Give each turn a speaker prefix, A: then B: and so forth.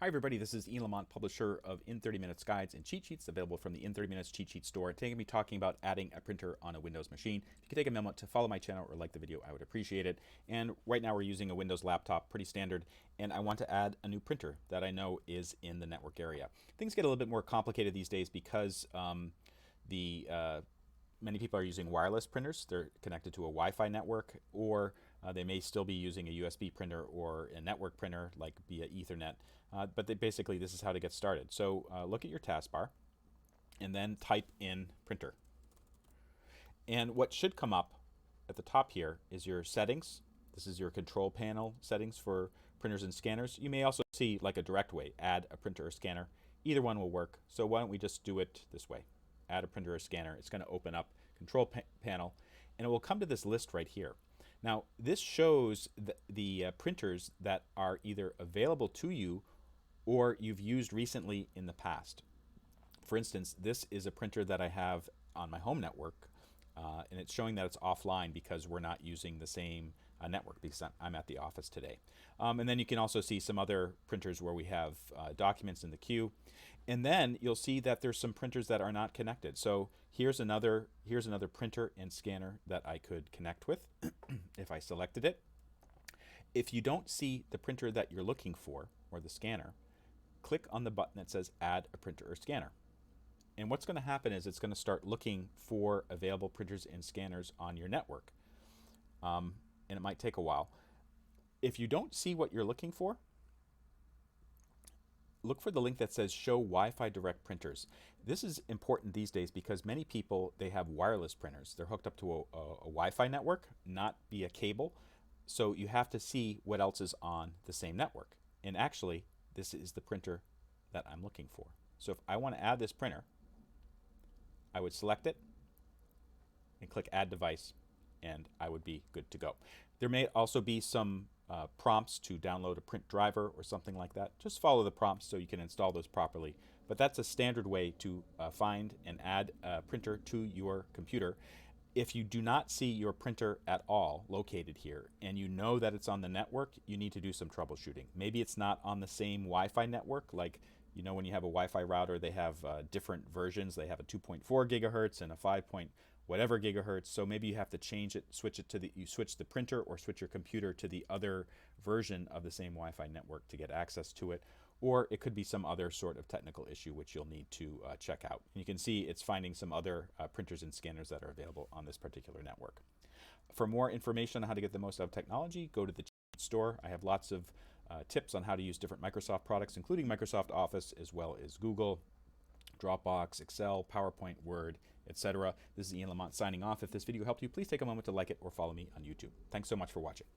A: Hi everybody, this is Ian Lamont, publisher of In 30 Minutes Guides and Cheat Sheets, available from the In 30 Minutes Cheat Sheet store. Today I'm going to be talking about adding a printer on a Windows machine. If you could take a moment to follow my channel or like the video, I would appreciate it. And right now we're using a Windows laptop, pretty standard, and I want to add a new printer that I know is in the network area. Things get a little bit more complicated these days because many people are using wireless printers. They're connected to a Wi-Fi network, or they may still be using a USB printer or a network printer like via Ethernet. But basically, this is how to get started. So look at your taskbar and then type in printer. And what should come up at the top here is your settings. This is your control panel settings for printers and scanners. You may also see like a direct way, add a printer or scanner. Either one will work. So why don't we just do it this way? Add a printer or scanner. It's going to open up control panel, and it will come to this list right here. Now, this shows the printers that are either available to you or you've used recently in the past. For instance, this is a printer that I have on my home network, and it's showing that it's offline because we're not using the same network because I'm at the office today. And then you can also see some other printers where we have documents in the queue. And then you'll see that there's some printers that are not connected. So here's another printer and scanner that I could connect with if I selected it. If you don't see the printer that you're looking for or the scanner, click on the button that says add a printer or scanner. And what's going to happen is it's going to start looking for available printers and scanners on your network. And it might take a while. If you don't see what you're looking for, look for the link that says show Wi-Fi direct printers. This is important these days because many people, they have wireless printers. They're hooked up to a Wi-Fi network, not via cable. So you have to see what else is on the same network. And actually, this is the printer that I'm looking for. So if I want to add this printer, I would select it and click add device, and I would be good to go. There may also be some prompts to download a print driver or something like that. Just follow the prompts so you can install those properly. But that's a standard way to find and add a printer to your computer. If you do not see your printer at all located here and you know that it's on the network, you need to do some troubleshooting. Maybe it's not on the same Wi-Fi network. Like, you know, when you have a Wi-Fi router, they have different versions. They have a 2.4 gigahertz and a 5 point whatever gigahertz. So maybe you have to change it, switch it to you switch the printer or switch your computer to the other version of the same Wi-Fi network to get access to it. Or it could be some other sort of technical issue which you'll need to check out. And you can see it's finding some other printers and scanners that are available on this particular network. For more information on how to get the most out of technology, go to the store. I have lots of tips on how to use different Microsoft products, including Microsoft Office, as well as Google, Dropbox, Excel, PowerPoint, Word, etc. This is Ian Lamont signing off. If this video helped you, please take a moment to like it or follow me on YouTube. Thanks so much for watching.